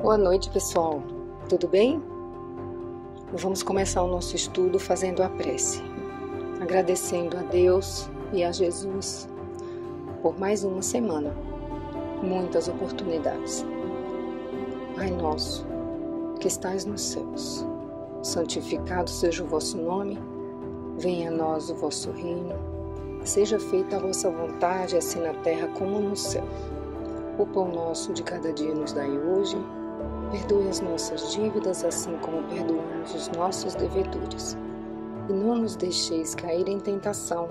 Boa noite, pessoal. Tudo bem? Vamos começar o nosso estudo fazendo a prece, agradecendo a Deus e a Jesus por mais uma semana, muitas oportunidades. Pai nosso, que estais nos céus, santificado seja o vosso nome, venha a nós o vosso reino, seja feita a vossa vontade, assim na terra como no céu. O pão nosso de cada dia nos dai hoje, perdoe as nossas dívidas, assim como perdoamos os nossos devedores. E não nos deixeis cair em tentação,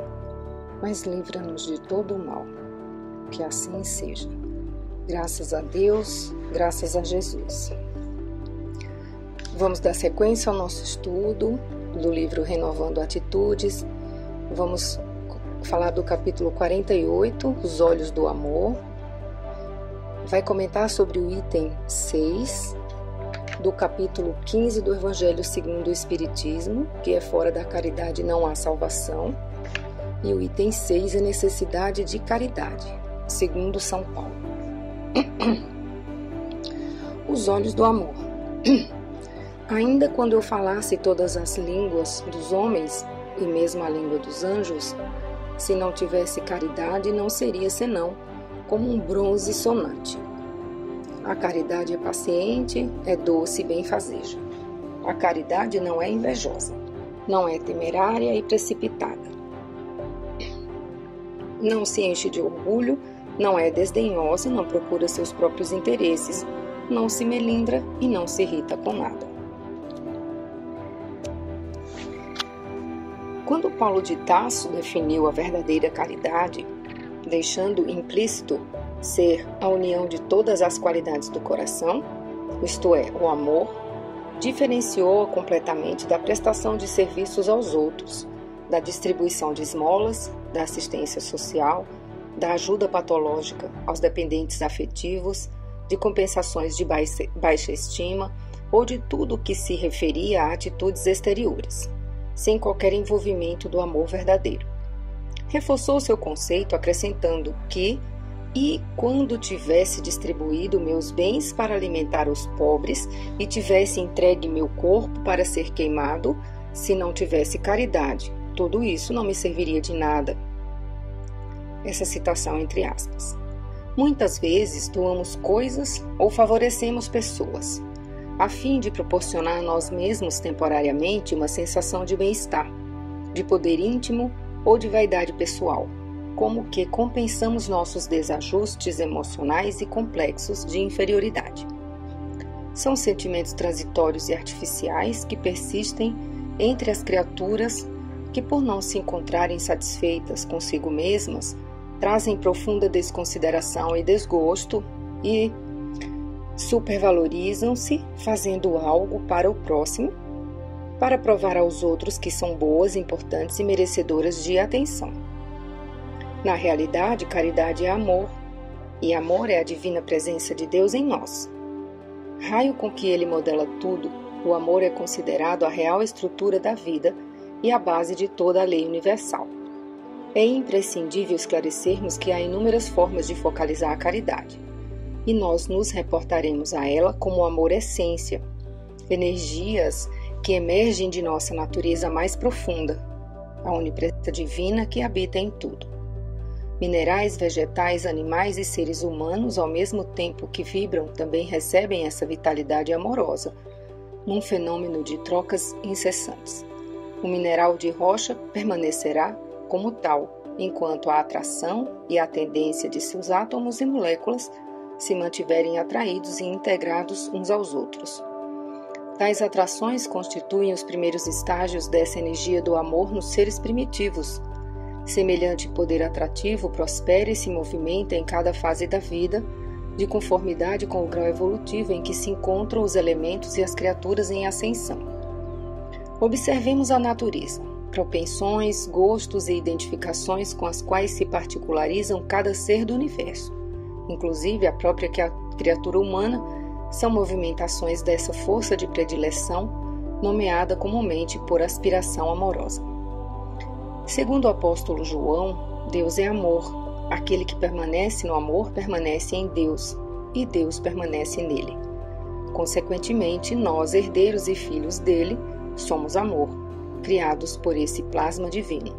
mas livra-nos de todo o mal. Que assim seja. Graças a Deus, graças a Jesus. Vamos dar sequência ao nosso estudo do livro Renovando Atitudes. Vamos falar do capítulo 48, Os Olhos do Amor. Vai comentar sobre o item 6 do capítulo 15 do Evangelho segundo o Espiritismo, que é fora da caridade não há salvação. E o item 6 é necessidade de caridade, segundo São Paulo. Os olhos do amor. Ainda quando eu falasse todas as línguas dos homens e mesmo a língua dos anjos, se não tivesse caridade, não seria senão como um bronze sonante. A caridade é paciente, é doce e benfazeja. A caridade não é invejosa, não é temerária e precipitada. Não se enche de orgulho, não é desdenhosa, não procura seus próprios interesses, não se melindra e não se irrita com nada. Quando Paulo de Tarso definiu a verdadeira caridade, deixando implícito ser a união de todas as qualidades do coração, isto é, o amor, diferenciou-a completamente da prestação de serviços aos outros, da distribuição de esmolas, da assistência social, da ajuda patológica aos dependentes afetivos, de compensações de baixa estima ou de tudo que se referia a atitudes exteriores, sem qualquer envolvimento do amor verdadeiro. Reforçou seu conceito acrescentando que, e quando tivesse distribuído meus bens para alimentar os pobres e tivesse entregue meu corpo para ser queimado, se não tivesse caridade, tudo isso não me serviria de nada. Essa citação entre aspas. Muitas vezes doamos coisas ou favorecemos pessoas, a fim de proporcionar a nós mesmos temporariamente uma sensação de bem-estar, de poder íntimo ou de vaidade pessoal, como que compensamos nossos desajustes emocionais e complexos de inferioridade. São sentimentos transitórios e artificiais que persistem entre as criaturas que, por não se encontrarem satisfeitas consigo mesmas, trazem profunda desconsideração e desgosto e supervalorizam-se fazendo algo para o próximo, para provar aos outros que são boas, importantes e merecedoras de atenção. Na realidade, caridade é amor, e amor é a divina presença de Deus em nós. Raio com que ele modela tudo, o amor é considerado a real estrutura da vida e a base de toda a lei universal. É imprescindível esclarecermos que há inúmeras formas de focalizar a caridade, e nós nos reportaremos a ela como amor essência, energias que emergem de nossa natureza mais profunda, a onipresença divina que habita em tudo. Minerais, vegetais, animais e seres humanos, ao mesmo tempo que vibram, também recebem essa vitalidade amorosa, num fenômeno de trocas incessantes. O mineral de rocha permanecerá como tal, enquanto a atração e a tendência de seus átomos e moléculas se mantiverem atraídos e integrados uns aos outros. Tais atrações constituem os primeiros estágios dessa energia do amor nos seres primitivos. Semelhante poder atrativo prospera e se movimenta em cada fase da vida, de conformidade com o grau evolutivo em que se encontram os elementos e as criaturas em ascensão. Observemos a natureza, propensões, gostos e identificações com as quais se particularizam cada ser do universo. Inclusive a própria criatura humana são movimentações dessa força de predileção, nomeada comumente por aspiração amorosa. Segundo o apóstolo João, Deus é amor. Aquele que permanece no amor permanece em Deus, e Deus permanece nele. Consequentemente, nós, herdeiros e filhos dele, somos amor, criados por esse plasma divino.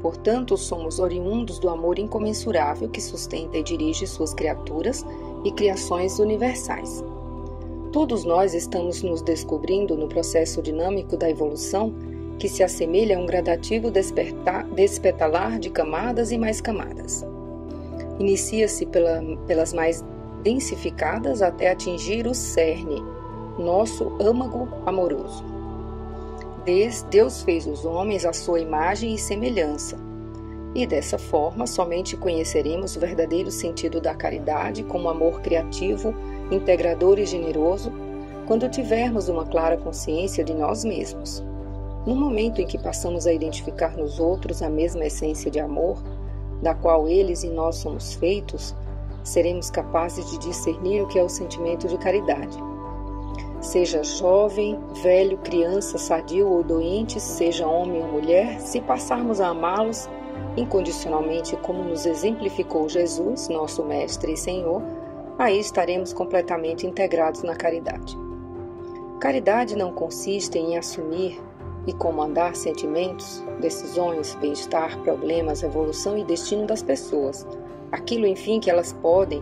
Portanto, somos oriundos do amor incomensurável que sustenta e dirige suas criaturas e criações universais. Todos nós estamos nos descobrindo no processo dinâmico da evolução que se assemelha a um gradativo despetalar de camadas e mais camadas. Inicia-se pelas mais densificadas até atingir o cerne, nosso âmago amoroso. Deus fez os homens à sua imagem e semelhança, e dessa forma somente conheceremos o verdadeiro sentido da caridade como amor criativo, integrador e generoso, quando tivermos uma clara consciência de nós mesmos. No momento em que passamos a identificar nos outros a mesma essência de amor, da qual eles e nós somos feitos, seremos capazes de discernir o que é o sentimento de caridade. Seja jovem, velho, criança, sadio ou doente, seja homem ou mulher, se passarmos a amá-los incondicionalmente como nos exemplificou Jesus, nosso Mestre e Senhor, aí estaremos completamente integrados na caridade. Caridade não consiste em assumir e comandar sentimentos, decisões, bem-estar, problemas, evolução e destino das pessoas, aquilo, enfim, que elas podem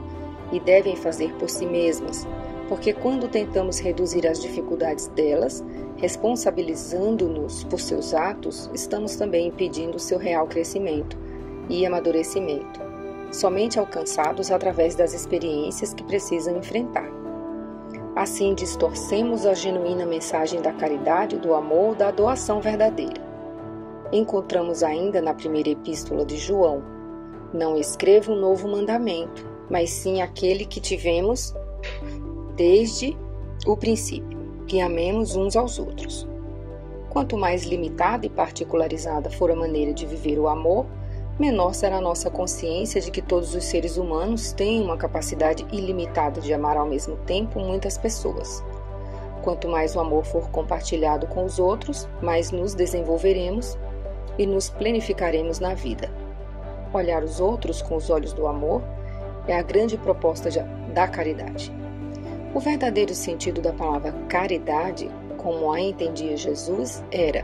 e devem fazer por si mesmas, porque quando tentamos reduzir as dificuldades delas, responsabilizando-nos por seus atos, estamos também impedindo seu real crescimento e amadurecimento, somente alcançados através das experiências que precisam enfrentar. Assim, distorcemos a genuína mensagem da caridade, do amor, da doação verdadeira. Encontramos ainda na primeira epístola de João: não escrevo um novo mandamento, mas sim aquele que tivemos desde o princípio, que amemos uns aos outros. Quanto mais limitada e particularizada for a maneira de viver o amor, menor será a nossa consciência de que todos os seres humanos têm uma capacidade ilimitada de amar ao mesmo tempo muitas pessoas. Quanto mais o amor for compartilhado com os outros, mais nos desenvolveremos e nos planificaremos na vida. Olhar os outros com os olhos do amor é a grande proposta da caridade. O verdadeiro sentido da palavra caridade, como a entendia Jesus, era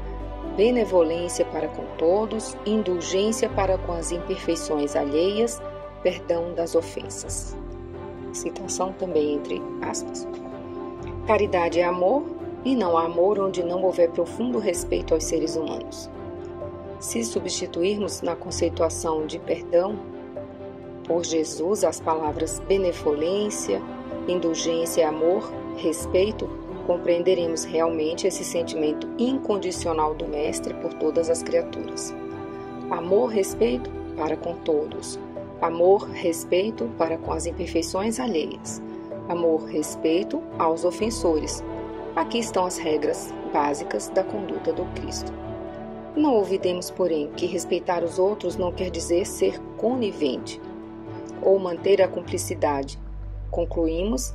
benevolência para com todos, indulgência para com as imperfeições alheias, perdão das ofensas. Citação também entre aspas. Caridade é amor, e não há amor onde não houver profundo respeito aos seres humanos. Se substituirmos na conceituação de perdão por Jesus as palavras benevolência, indulgência, amor, respeito, compreenderemos realmente esse sentimento incondicional do Mestre por todas as criaturas. Amor, respeito para com todos. Amor, respeito para com as imperfeições alheias. Amor, respeito aos ofensores. Aqui estão as regras básicas da conduta do Cristo. Não olvidemos, porém, que respeitar os outros não quer dizer ser conivente ou manter a cumplicidade. Concluímos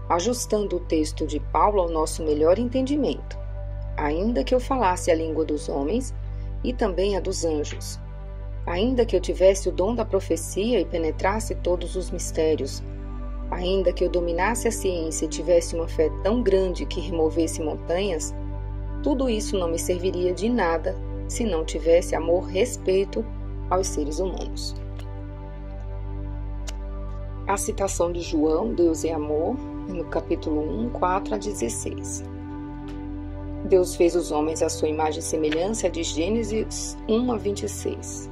ajustando o texto de Paulo ao nosso melhor entendimento, ainda que eu falasse a língua dos homens e também a dos anjos, ainda que eu tivesse o dom da profecia e penetrasse todos os mistérios, ainda que eu dominasse a ciência e tivesse uma fé tão grande que removesse montanhas, tudo isso não me serviria de nada se não tivesse amor, respeito aos seres humanos. A citação de João, Deus é amor, no capítulo 1, 4 a 16. Deus fez os homens à sua imagem e semelhança, de Gênesis 1 a 26.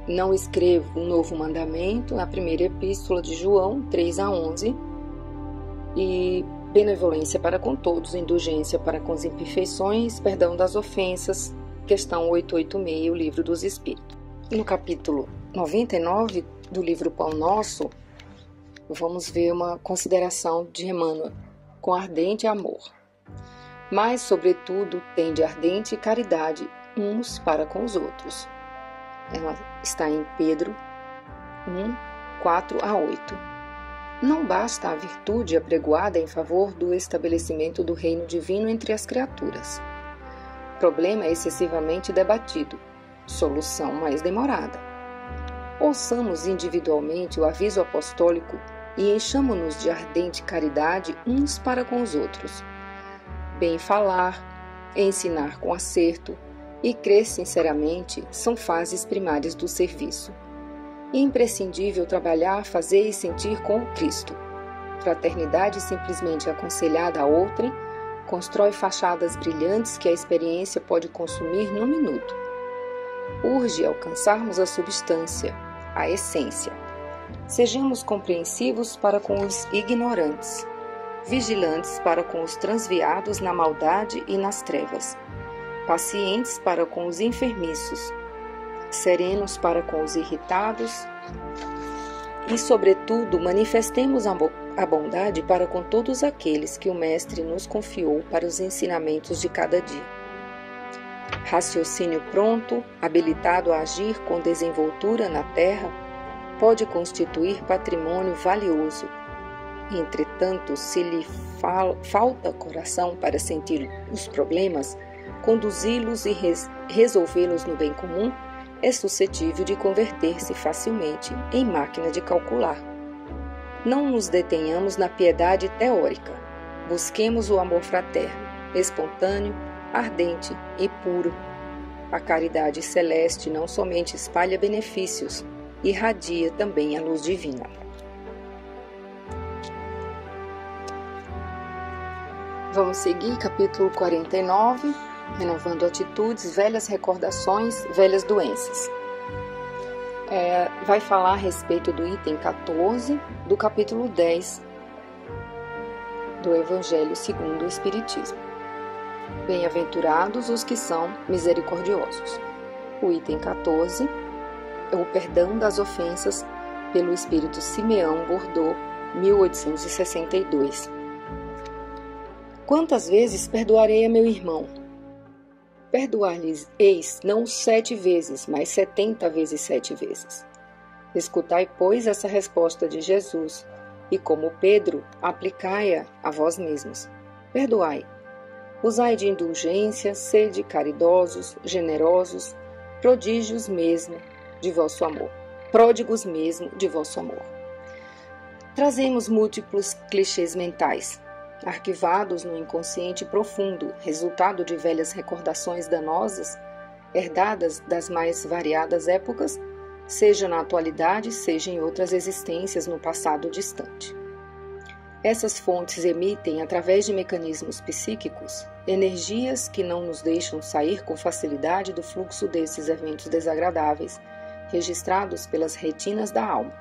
Não escrevo um novo mandamento, na primeira epístola de João, 3 a 11. E benevolência para com todos, indulgência para com as imperfeições, perdão das ofensas, questão 886, o Livro dos Espíritos. No capítulo 99 do livro Pão Nosso, vamos ver uma consideração de Emmanuel: com ardente amor. Mas, sobretudo, tende ardente caridade uns para com os outros. Ela está em Pedro 1, 4 a 8. Não basta a virtude apregoada em favor do estabelecimento do reino divino entre as criaturas. Problema excessivamente debatido, solução mais demorada. Ouçamos individualmente o aviso apostólico e enchamo-nos de ardente caridade uns para com os outros. Bem falar, ensinar com acerto e crer sinceramente são fases primárias do serviço. É imprescindível trabalhar, fazer e sentir com o Cristo. Fraternidade simplesmente aconselhada a outrem constrói fachadas brilhantes que a experiência pode consumir num minuto. Urge alcançarmos a substância, a essência. Sejamos compreensivos para com os ignorantes, vigilantes para com os transviados na maldade e nas trevas, pacientes para com os enfermiços, serenos para com os irritados e, sobretudo, manifestemos a bondade para com todos aqueles que o Mestre nos confiou para os ensinamentos de cada dia. Raciocínio pronto, habilitado a agir com desenvoltura na terra, pode constituir patrimônio valioso. Entretanto, se lhe falta coração para sentir os problemas, conduzi-los e resolvê-los no bem comum, é suscetível de converter-se facilmente em máquina de calcular. Não nos detenhamos na piedade teórica. Busquemos o amor fraterno, espontâneo, ardente e puro. A caridade celeste não somente espalha benefícios, irradia também a luz divina. Vamos seguir capítulo 49, renovando atitudes, velhas recordações, velhas doenças. Vai falar a respeito do item 14 do capítulo 10 do Evangelho segundo o Espiritismo. Bem-aventurados os que são misericordiosos. O item 14 é o perdão das ofensas pelo espírito Simeão Bordeaux, 1862. Quantas vezes perdoarei a meu irmão? Perdoar-lhes-eis não 7 vezes, mas 70 vezes 7 vezes. Escutai, pois, essa resposta de Jesus, e como Pedro, aplicai-a a vós mesmos. Perdoai. Usai de indulgência, sede caridosos, generosos, pródigos mesmo de vosso amor. Trazemos múltiplos clichês mentais, arquivados no inconsciente profundo, resultado de velhas recordações danosas, herdadas das mais variadas épocas, seja na atualidade, seja em outras existências no passado distante. Essas fontes emitem, através de mecanismos psíquicos, energias que não nos deixam sair com facilidade do fluxo desses eventos desagradáveis, registrados pelas retinas da alma,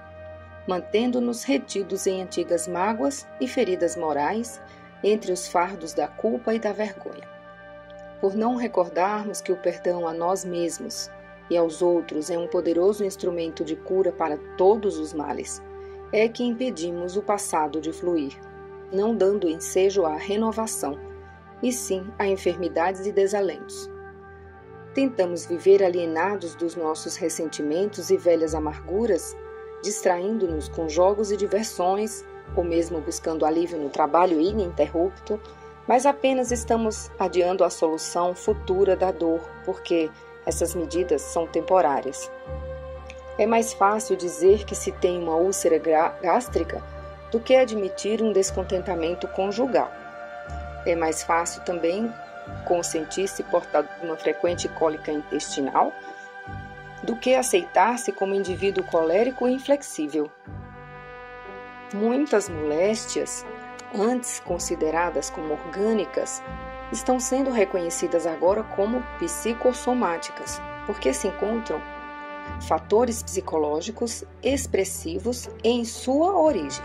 mantendo-nos retidos em antigas mágoas e feridas morais, entre os fardos da culpa e da vergonha. Por não recordarmos que o perdão a nós mesmos e aos outros é um poderoso instrumento de cura para todos os males, é que impedimos o passado de fluir, não dando ensejo à renovação, e sim a enfermidades e desalentos. Tentamos viver alienados dos nossos ressentimentos e velhas amarguras, distraindo-nos com jogos e diversões, ou mesmo buscando alívio no trabalho ininterrupto, mas apenas estamos adiando a solução futura da dor, porque essas medidas são temporárias. É mais fácil dizer que se tem uma úlcera gástrica do que admitir um descontentamento conjugal. É mais fácil também consentir-se portador de uma frequente cólica intestinal do que aceitar-se como indivíduo colérico e inflexível. Muitas moléstias, antes consideradas como orgânicas, estão sendo reconhecidas agora como psicossomáticas, porque se encontram fatores psicológicos expressivos em sua origem.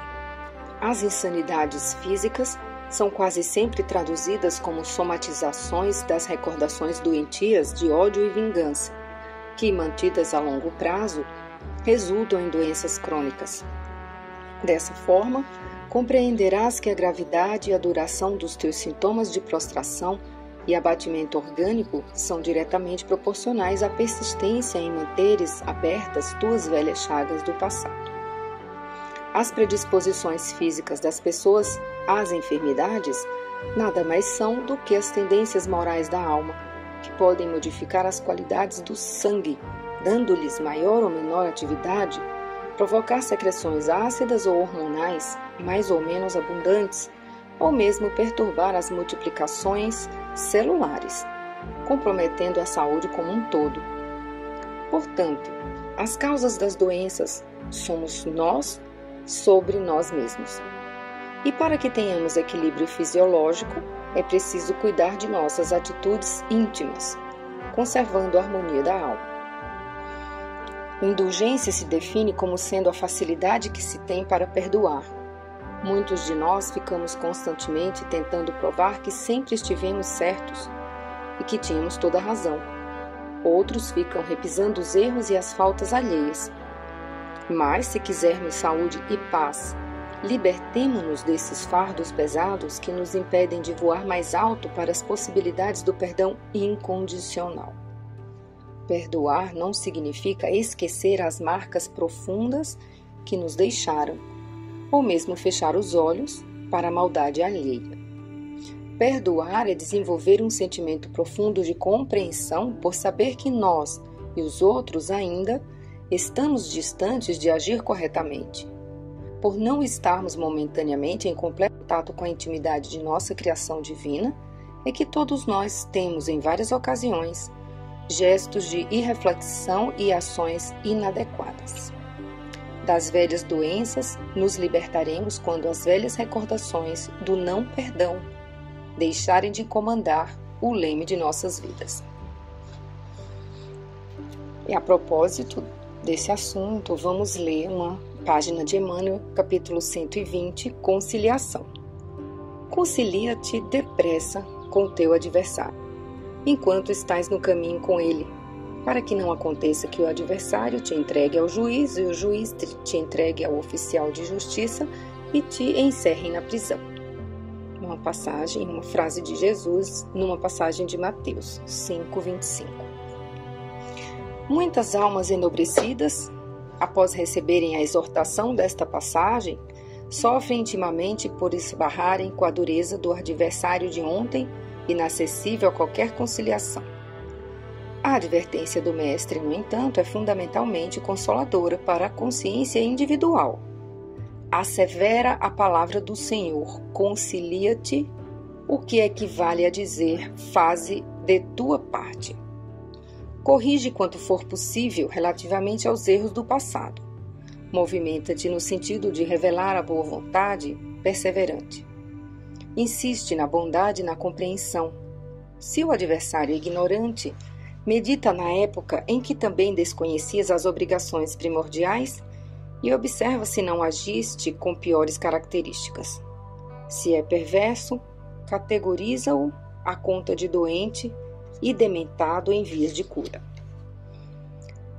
As insanidades físicas são quase sempre traduzidas como somatizações das recordações doentias de ódio e vingança, que, mantidas a longo prazo, resultam em doenças crônicas. Dessa forma, compreenderás que a gravidade e a duração dos teus sintomas de prostração e abatimento orgânico são diretamente proporcionais à persistência em manteres abertas tuas velhas chagas do passado. As predisposições físicas das pessoas às enfermidades nada mais são do que as tendências morais da alma, que podem modificar as qualidades do sangue, dando-lhes maior ou menor atividade, provocar secreções ácidas ou hormonais mais ou menos abundantes, ou mesmo perturbar as multiplicações celulares, comprometendo a saúde como um todo. Portanto, as causas das doenças somos nós sobre nós mesmos. E para que tenhamos equilíbrio fisiológico, é preciso cuidar de nossas atitudes íntimas, conservando a harmonia da alma. Indulgência se define como sendo a facilidade que se tem para perdoar. Muitos de nós ficamos constantemente tentando provar que sempre estivemos certos e que tínhamos toda a razão. Outros ficam repisando os erros e as faltas alheias. Mas, se quisermos saúde e paz, libertemo-nos desses fardos pesados que nos impedem de voar mais alto para as possibilidades do perdão incondicional. Perdoar não significa esquecer as marcas profundas que nos deixaram, ou mesmo fechar os olhos para a maldade alheia. Perdoar é desenvolver um sentimento profundo de compreensão por saber que nós e os outros ainda estamos distantes de agir corretamente. Por não estarmos momentaneamente em completo contato com a intimidade de nossa criação divina, é que todos nós temos, em várias ocasiões, gestos de irreflexão e ações inadequadas. Das velhas doenças, nos libertaremos quando as velhas recordações do não perdão deixarem de comandar o leme de nossas vidas. E a propósito desse assunto, vamos ler uma página de Emmanuel, capítulo 120, Conciliação. Concilia-te depressa com o teu adversário, enquanto estás no caminho com ele, para que não aconteça que o adversário te entregue ao juiz e o juiz te entregue ao oficial de justiça e te encerre na prisão. Uma frase de Jesus, numa passagem de Mateus 5:25. Muitas almas enobrecidas, após receberem a exortação desta passagem, sofrem intimamente por esbarrarem com a dureza do adversário de ontem, inacessível a qualquer conciliação. A advertência do Mestre, no entanto, é fundamentalmente consoladora para a consciência individual. Assevera a palavra do Senhor, concilia-te, o que equivale a dizer, faze de tua parte. Corrige quanto for possível relativamente aos erros do passado. Movimenta-te no sentido de revelar a boa vontade perseverante. Insiste na bondade e na compreensão. Se o adversário é ignorante, medita na época em que também desconhecias as obrigações primordiais e observa se não agiste com piores características. Se é perverso, categoriza-o à conta de doente e dementado em vias de cura.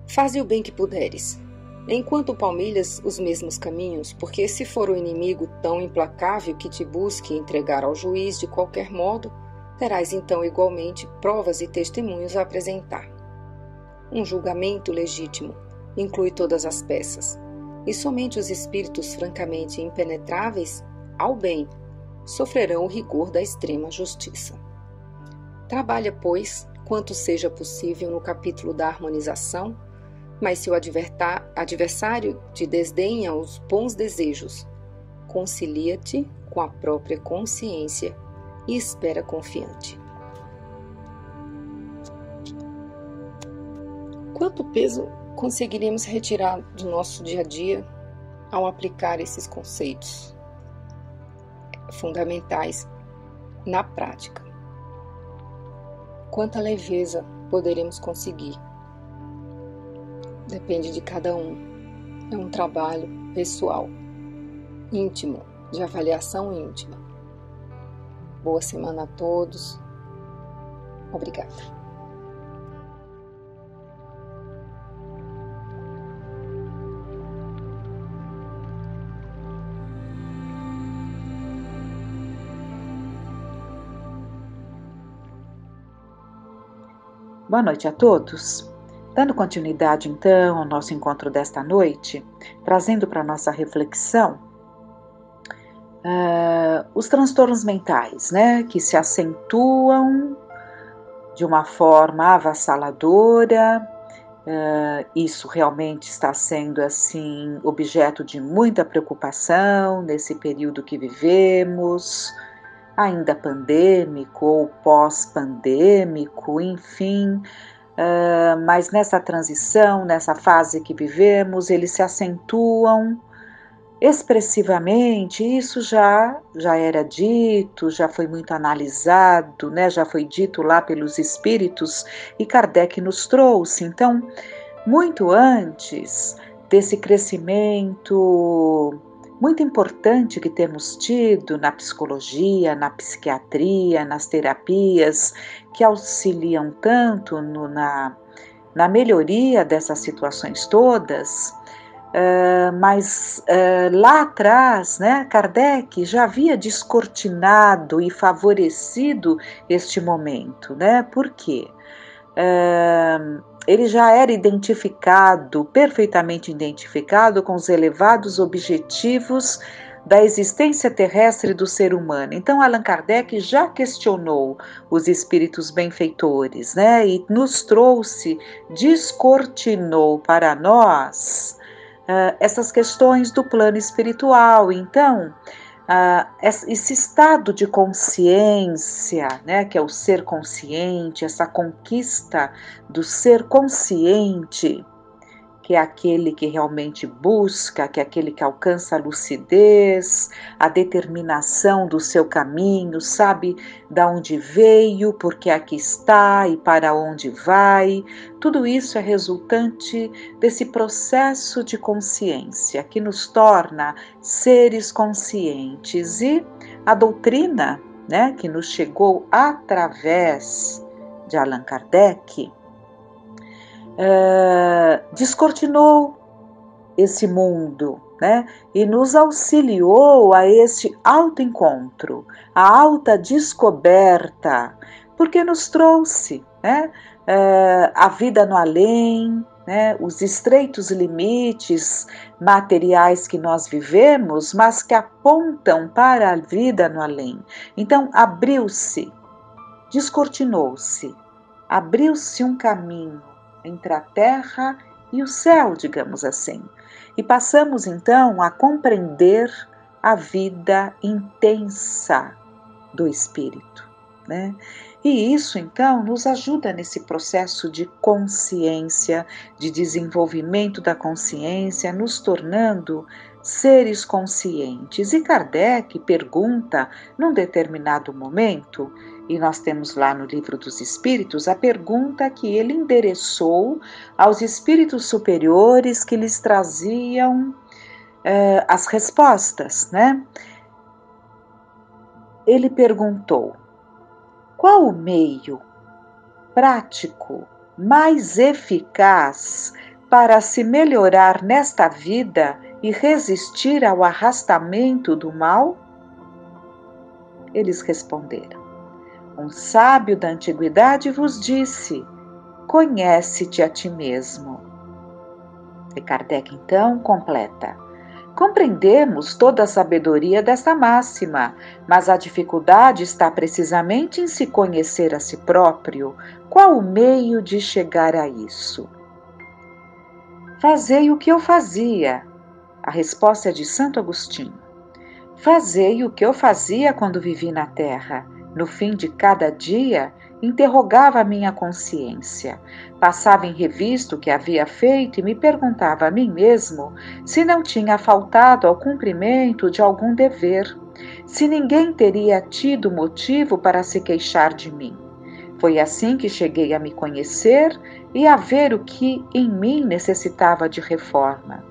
Faze o bem que puderes, enquanto palmilhas os mesmos caminhos, porque se for o inimigo tão implacável que te busque entregar ao juiz de qualquer modo, terás então igualmente provas e testemunhos a apresentar. Um julgamento legítimo inclui todas as peças, e somente os espíritos francamente impenetráveis ao bem sofrerão o rigor da extrema justiça. Trabalha, pois, quanto seja possível no capítulo da harmonização, mas se o adversário te desdenha os bons desejos, concilia-te com a própria consciência e espera confiante. Quanto peso conseguiremos retirar do nosso dia a dia ao aplicar esses conceitos fundamentais na prática? Quanta leveza poderemos conseguir? Depende de cada um. É um trabalho pessoal, íntimo, de avaliação íntima. Boa semana a todos. Obrigada. Boa noite a todos. Dando continuidade, então, ao nosso encontro desta noite, trazendo para a nossa reflexão os transtornos mentais, né, que se acentuam de uma forma avassaladora Isso realmente está sendo assim objeto de muita preocupação nesse período que vivemos, ainda pandêmico ou pós-pandêmico, enfim. Mas nessa transição, nessa fase que vivemos, eles se acentuam expressivamente. Isso já era dito, já foi muito analisado, né? Já foi dito lá pelos espíritos e Kardec nos trouxe. Então, muito antes desse crescimento muito importante que temos tido na psicologia, na psiquiatria, nas terapias, que auxiliam tanto na melhoria dessas situações todas, mas lá atrás, né, Kardec já havia descortinado e favorecido este momento, né? Por quê? Ele já era perfeitamente identificado com os elevados objetivos da existência terrestre do ser humano. Então, Allan Kardec já questionou os espíritos benfeitores, né? E nos trouxe, descortinou para nós essas questões do plano espiritual. Então, esse estado de consciência, né, que é o ser consciente, essa conquista do ser consciente, que é aquele que realmente busca, que é aquele que alcança a lucidez, a determinação do seu caminho, sabe de onde veio, porque aqui está e para onde vai. Tudo isso é resultante desse processo de consciência que nos torna seres conscientes. E a doutrina, né, que nos chegou através de Allan Kardec, descortinou esse mundo, né? E nos auxiliou a este autoencontro, a alta descoberta, porque nos trouxe, né, a vida no além, né, os estreitos limites materiais que nós vivemos, mas que apontam para a vida no além. Então, abriu-se, descortinou-se, abriu-se um caminho entre a terra e o céu, digamos assim. E passamos então a compreender a vida intensa do espírito, né? E isso então nos ajuda nesse processo de consciência, de desenvolvimento da consciência, nos tornando seres conscientes. E Kardec pergunta, num determinado momento, e nós temos lá no Livro dos Espíritos, a pergunta que ele endereçou aos espíritos superiores que lhes traziam as respostas, né? Ele perguntou: qual o meio prático mais eficaz para se melhorar nesta vida e resistir ao arrastamento do mal? Eles responderam: um sábio da antiguidade vos disse: conhece-te a ti mesmo. E Kardec então completa: compreendemos toda a sabedoria desta máxima, mas a dificuldade está precisamente em se conhecer a si próprio. Qual o meio de chegar a isso? Fazei o que eu fazia. A resposta é de Santo Agostinho. Fazei o que eu fazia quando vivi na terra. No fim de cada dia, interrogava a minha consciência. Passava em revista o que havia feito e me perguntava a mim mesmo se não tinha faltado ao cumprimento de algum dever, se ninguém teria tido motivo para se queixar de mim. Foi assim que cheguei a me conhecer e a ver o que em mim necessitava de reforma.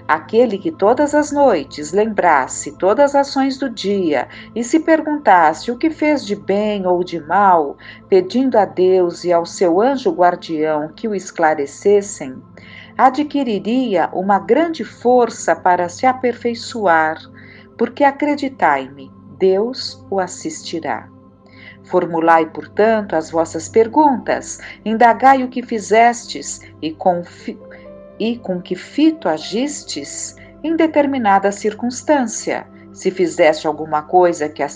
Aquele que todas as noites lembrasse todas as ações do dia e se perguntasse o que fez de bem ou de mal, pedindo a Deus e ao seu anjo guardião que o esclarecessem, adquiriria uma grande força para se aperfeiçoar, porque acreditai-me, Deus o assistirá. Formulai, portanto, as vossas perguntas, indagai o que fizestes e com que fito agistes em determinada circunstância, Se fizeste alguma coisa que a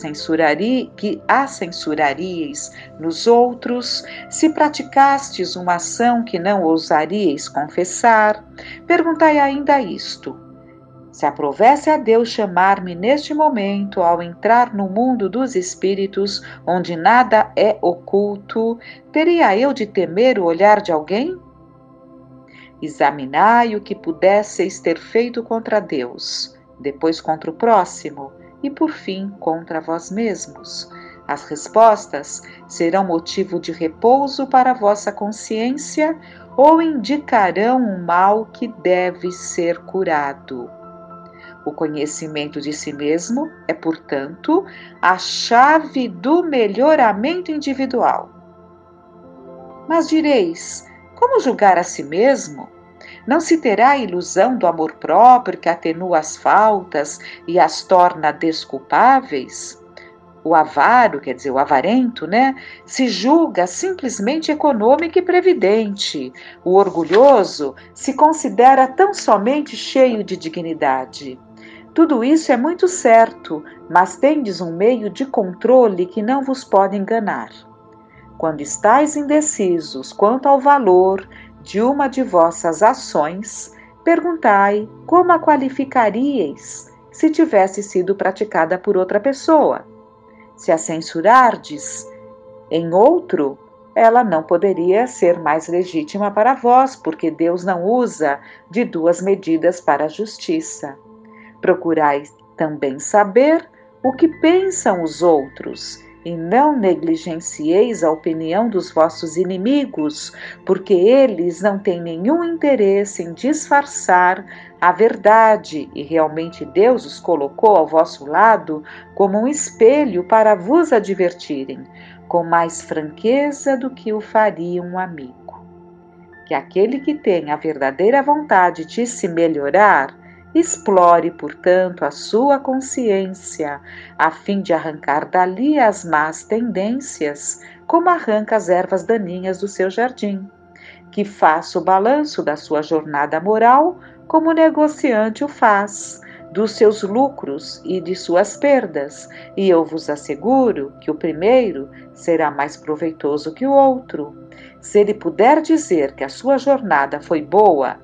censurarias nos outros, se praticastes uma ação que não ousaríeis confessar, perguntai ainda isto: se aprovesse a Deus chamar-me neste momento ao entrar no mundo dos espíritos, onde nada é oculto, teria eu de temer o olhar de alguém? Examinai o que pudesseis ter feito contra Deus, depois contra o próximo e, por fim, contra vós mesmos. As respostas serão motivo de repouso para a vossa consciência ou indicarão um mal que deve ser curado. O conhecimento de si mesmo é, portanto, a chave do melhoramento individual. Mas direis, como julgar a si mesmo? Não se terá a ilusão do amor próprio que atenua as faltas e as torna desculpáveis? O avaro, quer dizer, o avarento, se julga simplesmente econômico e previdente. O orgulhoso se considera tão somente cheio de dignidade. Tudo isso é muito certo, mas tendes um meio de controle que não vos pode enganar. Quando estáis indecisos quanto ao valor de uma de vossas ações, perguntai como a qualificaríeis se tivesse sido praticada por outra pessoa. Se a censurardes em outro, ela não poderia ser mais legítima para vós, porque Deus não usa de duas medidas para a justiça. Procurai também saber o que pensam os outros, e não negligencieis a opinião dos vossos inimigos, porque eles não têm nenhum interesse em disfarçar a verdade, e realmente Deus os colocou ao vosso lado como um espelho para vos advertirem, com mais franqueza do que o faria um amigo. Que aquele que tem a verdadeira vontade de se melhorar, explore, portanto, a sua consciência, a fim de arrancar dali as más tendências, como arranca as ervas daninhas do seu jardim. Que faça o balanço da sua jornada moral, como o negociante o faz, dos seus lucros e de suas perdas, e eu vos asseguro que o primeiro será mais proveitoso que o outro. Se ele puder dizer que a sua jornada foi boa,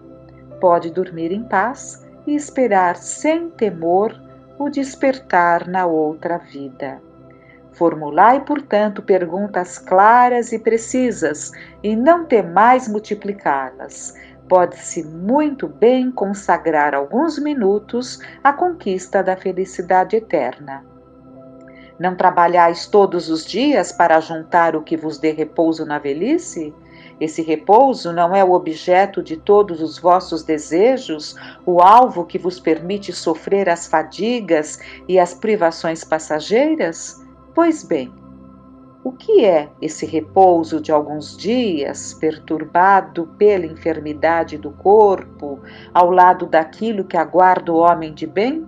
pode dormir em paz e esperar sem temor o despertar na outra vida. Formulai, portanto, perguntas claras e precisas e não temais multiplicá-las. Pode-se muito bem consagrar alguns minutos à conquista da felicidade eterna. Não trabalhais todos os dias para juntar o que vos dê repouso na velhice? Esse repouso não é o objeto de todos os vossos desejos, o alvo que vos permite sofrer as fadigas e as privações passageiras? Pois bem, o que é esse repouso de alguns dias, perturbado pela enfermidade do corpo, ao lado daquilo que aguarda o homem de bem?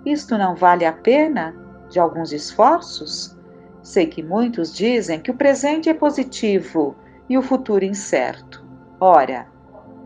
Isto não vale a pena de alguns esforços? Sei que muitos dizem que o presente é positivo e o futuro incerto. Ora,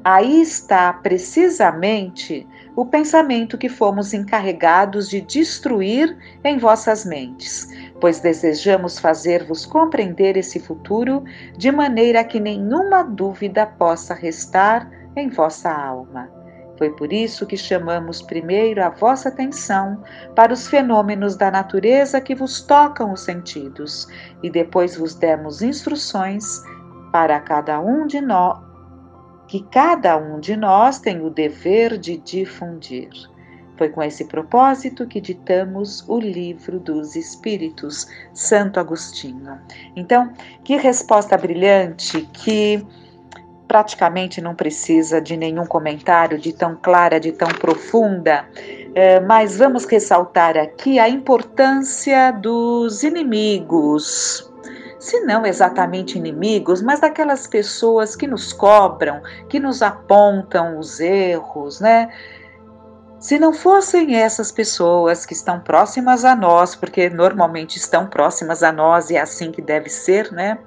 aí está precisamente o pensamento que fomos encarregados de destruir em vossas mentes, pois desejamos fazer-vos compreender esse futuro de maneira que nenhuma dúvida possa restar em vossa alma. Foi por isso que chamamos primeiro a vossa atenção para os fenômenos da natureza que vos tocam os sentidos, e depois vos demos instruções para cada um de nós tem o dever de difundir. Foi com esse propósito que ditamos o Livro dos Espíritos, Santo Agostinho. Então, que resposta brilhante, que praticamente não precisa de nenhum comentário, de tão clara, de tão profunda, mas vamos ressaltar aqui a importância dos inimigos. Se não exatamente inimigos, mas daquelas pessoas que nos cobram, que nos apontam os erros, Se não fossem essas pessoas que estão próximas a nós, porque normalmente estão próximas a nós e é assim que deve ser, né?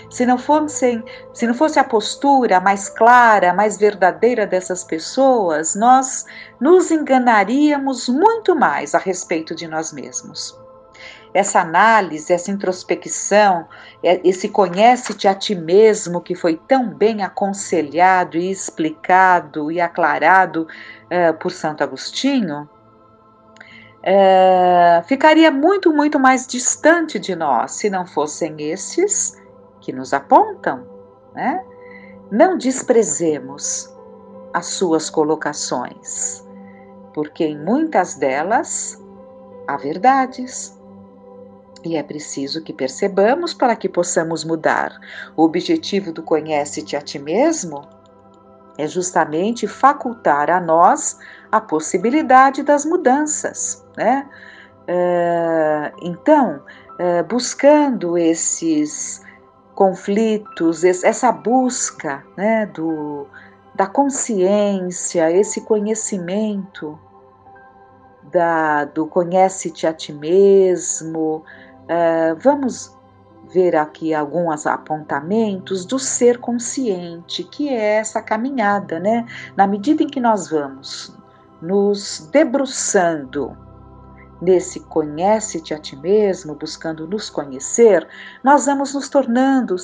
Se não fosse a postura mais clara, mais verdadeira dessas pessoas, nós nos enganaríamos muito mais a respeito de nós mesmos. Essa análise, essa introspecção, esse conhece-te a ti mesmo que foi tão bem aconselhado e explicado e aclarado por Santo Agostinho, ficaria muito, muito mais distante de nós se não fossem esses que nos apontam, né? Não desprezemos as suas colocações, porque em muitas delas há verdades. E é preciso que percebamos para que possamos mudar. O objetivo do Conhece-te a ti mesmo é justamente facultar a nós a possibilidade das mudanças, né? Então, buscando esses conflitos, essa busca, né, da consciência, esse conhecimento do conhece-te a ti mesmo. Vamos ver aqui alguns apontamentos do ser consciente, que é essa caminhada, né? Na medida em que nós vamos nos debruçando nesse conhece-te a ti mesmo, buscando nos conhecer, nós vamos nos tornando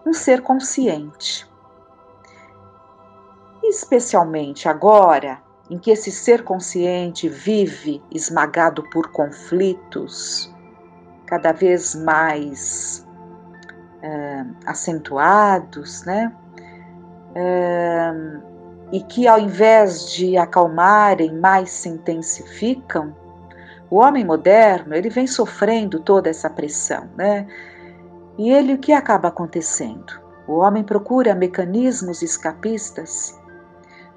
um ser consciente. Especialmente agora, em que esse ser consciente vive esmagado por conflitos cada vez mais acentuados, né? E que ao invés de acalmarem, mais se intensificam, o homem moderno, ele vem sofrendo toda essa pressão, né? E o que acaba acontecendo? O homem procura mecanismos escapistas,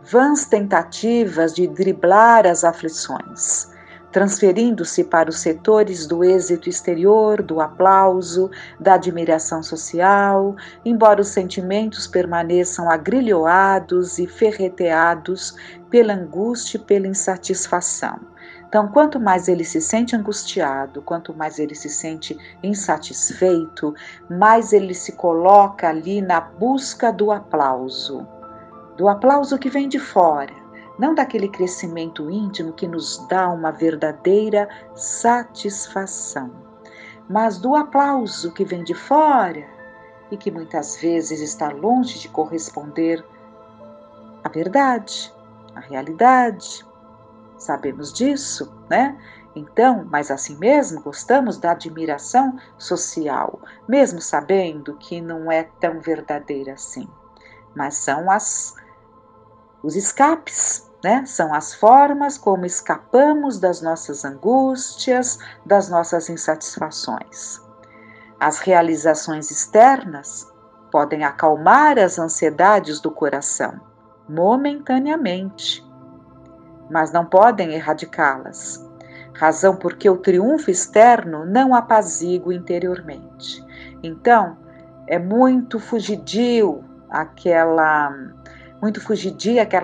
vãs tentativas de driblar as aflições, transferindo-se para os setores do êxito exterior, do aplauso, da admiração social, embora os sentimentos permaneçam agrilhoados e ferreteados pela angústia e pela insatisfação. Então, quanto mais ele se sente angustiado, quanto mais ele se sente insatisfeito, mais ele se coloca ali na busca do aplauso que vem de fora, não daquele crescimento íntimo que nos dá uma verdadeira satisfação, mas do aplauso que vem de fora e que muitas vezes está longe de corresponder à verdade, à realidade. Sabemos disso, né? Então, mas assim mesmo gostamos da admiração social, mesmo sabendo que não é tão verdadeira assim. Mas são os escapes, né? São as formas como escapamos das nossas angústias, das nossas insatisfações. As realizações externas podem acalmar as ansiedades do coração, momentaneamente, mas não podem erradicá-las, razão porque o triunfo externo não apazigua interiormente. Então, é muito fugidia aquela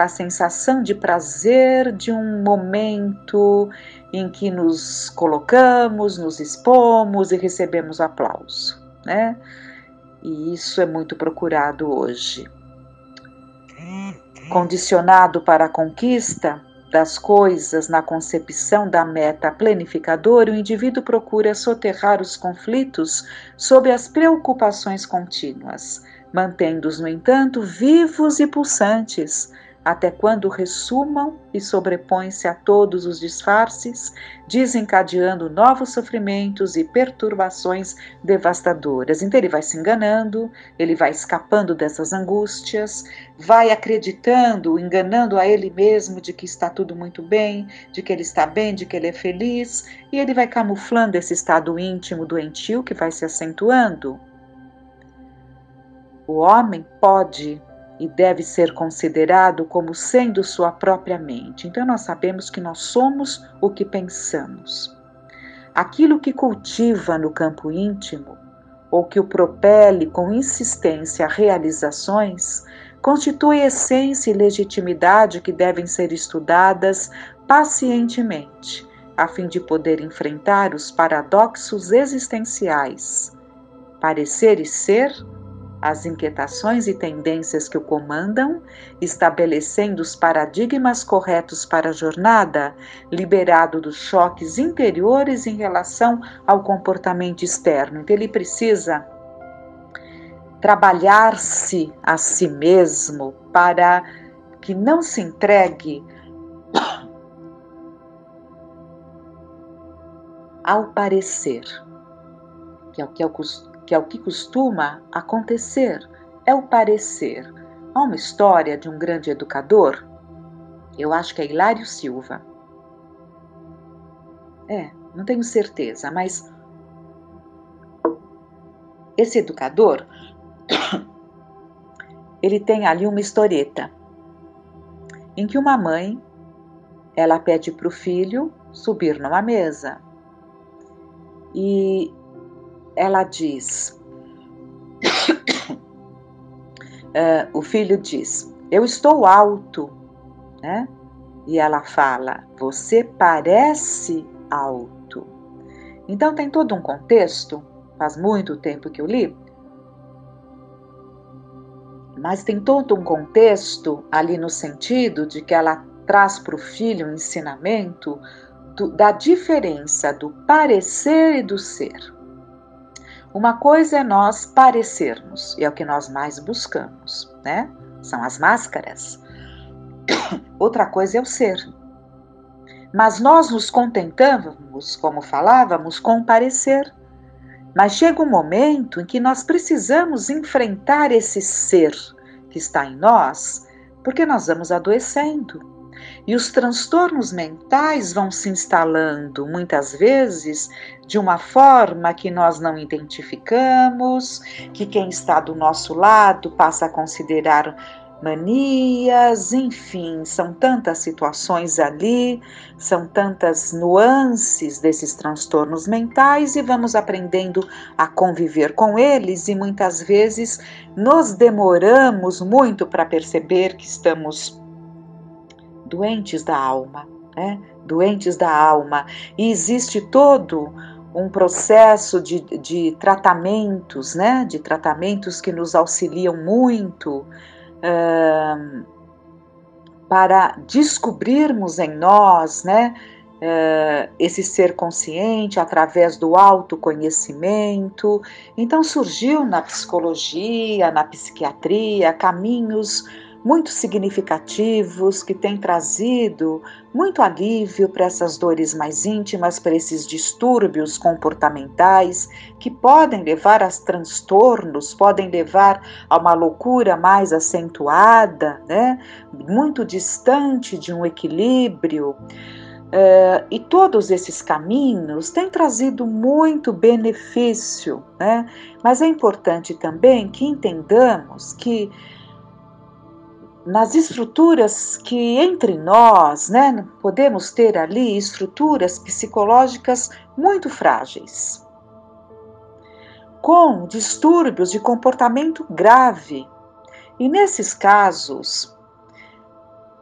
sensação de prazer de um momento em que nos colocamos, nos expomos e recebemos aplauso, né? E isso é muito procurado hoje. Condicionado para a conquista das coisas na concepção da meta planificadora, o indivíduo procura soterrar os conflitos sob as preocupações contínuas, mantendo-os, no entanto, vivos e pulsantes, até quando ressumam e sobrepõem-se a todos os disfarces, desencadeando novos sofrimentos e perturbações devastadoras. Então ele vai se enganando, ele vai escapando dessas angústias, vai acreditando, enganando a ele mesmo de que está tudo muito bem, de que ele está bem, de que ele é feliz, e ele vai camuflando esse estado íntimo doentio que vai se acentuando. O homem pode e deve ser considerado como sendo sua própria mente. Então nós sabemos que nós somos o que pensamos. Aquilo que cultiva no campo íntimo, ou que o propele com insistência a realizações, constitui essência e legitimidade que devem ser estudadas pacientemente, a fim de poder enfrentar os paradoxos existenciais. Parecer e ser, as inquietações e tendências que o comandam, estabelecendo os paradigmas corretos para a jornada, liberado dos choques interiores em relação ao comportamento externo. Então ele precisa trabalhar-se a si mesmo para que não se entregue ao parecer, que é o que costuma acontecer, é o parecer. Há uma história de um grande educador, eu acho que é Hilário Silva. Não tenho certeza, mas esse educador, ele tem ali uma historieta, em que uma mãe, ela pede para o filho subir numa mesa. E ela diz, o filho diz, eu estou alto, né? E ela fala, você parece alto. Então tem todo um contexto, faz muito tempo que eu li, mas tem todo um contexto ali no sentido de que ela traz para o filho um ensinamento da diferença do parecer e do ser. Uma coisa é nós parecermos, e é o que nós mais buscamos, né? São as máscaras. Outra coisa é o ser. Mas nós nos contentamos, como falávamos, com o parecer. Mas chega um momento em que nós precisamos enfrentar esse ser que está em nós, porque nós vamos adoecendo. E os transtornos mentais vão se instalando, muitas vezes, de uma forma que nós não identificamos, que quem está do nosso lado passa a considerar manias, enfim, são tantas situações ali, são tantas nuances desses transtornos mentais e vamos aprendendo a conviver com eles e muitas vezes nos demoramos muito para perceber que estamos doentes da alma, né? Doentes da alma. E existe todo um processo de tratamentos, né? De tratamentos que nos auxiliam muito para descobrirmos em nós, né? Esse ser consciente através do autoconhecimento. Então surgiu na psicologia, na psiquiatria, caminhos muito significativos que têm trazido muito alívio para essas dores mais íntimas, para esses distúrbios comportamentais que podem levar a transtornos, podem levar a uma loucura mais acentuada, né? Muito distante de um equilíbrio. E todos esses caminhos têm trazido muito benefício, né? Mas é importante também que entendamos que nas estruturas que entre nós, né, podemos ter ali estruturas psicológicas muito frágeis, com distúrbios de comportamento grave. E nesses casos,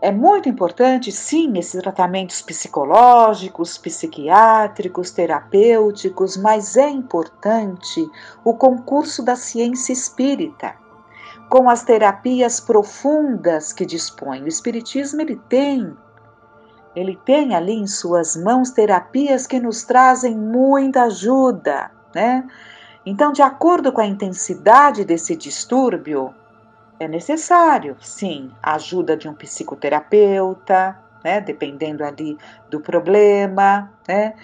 é muito importante, sim, esses tratamentos psicológicos, psiquiátricos, terapêuticos, mas é importante o concurso da ciência espírita, com as terapias profundas que dispõe. O Espiritismo ele tem ali em suas mãos terapias que nos trazem muita ajuda, né? Então, de acordo com a intensidade desse distúrbio, é necessário, sim, a ajuda de um psicoterapeuta, né? Dependendo ali do problema, né?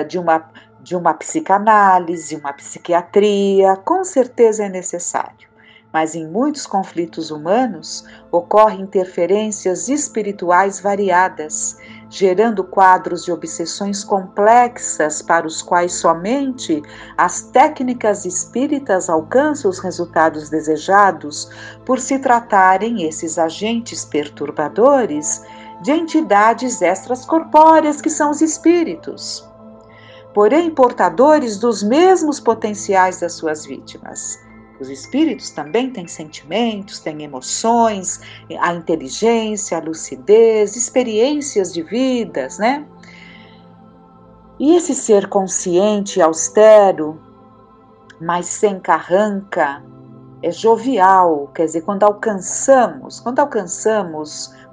De uma psicanálise, uma psiquiatria, com certeza é necessário. Mas em muitos conflitos humanos ocorrem interferências espirituais variadas, gerando quadros de obsessões complexas para os quais somente as técnicas espíritas alcançam os resultados desejados, por se tratarem esses agentes perturbadores de entidades extracorpóreas que são os espíritos, porém portadores dos mesmos potenciais das suas vítimas. Os espíritos também têm sentimentos, têm emoções, a inteligência, a lucidez, experiências de vidas, né? E esse ser consciente e austero, mas sem carranca, é jovial, quer dizer, quando alcançamos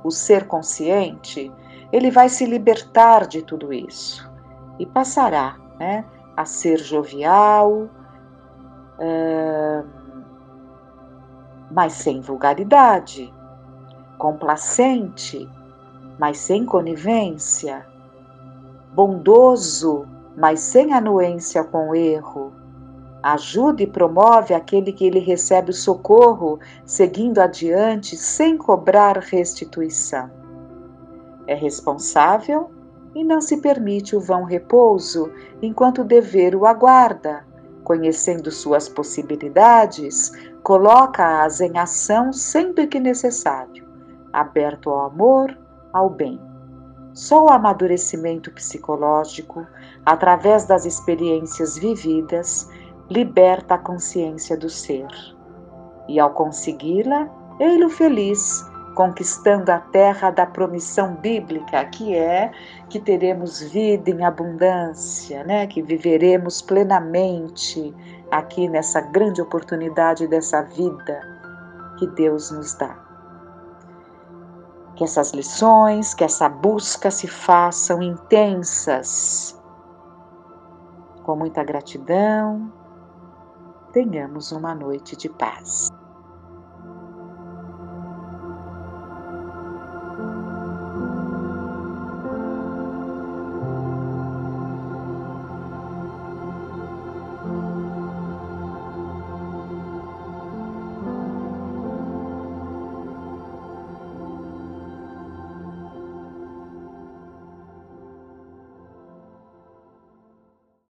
o ser consciente, ele vai se libertar de tudo isso e passará, né, a ser jovial, mas sem vulgaridade, complacente, mas sem conivência, bondoso, mas sem anuência com o erro, ajuda e promove aquele que ele recebe o socorro, seguindo adiante sem cobrar restituição. É responsável e não se permite o vão repouso, enquanto o dever o aguarda. Conhecendo suas possibilidades, coloca-as em ação sempre que necessário, aberto ao amor, ao bem. Só o amadurecimento psicológico, através das experiências vividas, liberta a consciência do ser. E ao consegui-la, ei-lo feliz, conquistando a terra da promissão bíblica, que é que teremos vida em abundância, né? Que viveremos plenamente aqui nessa grande oportunidade dessa vida que Deus nos dá. Que essas lições, que essa busca se façam intensas, com muita gratidão. Tenhamos uma noite de paz.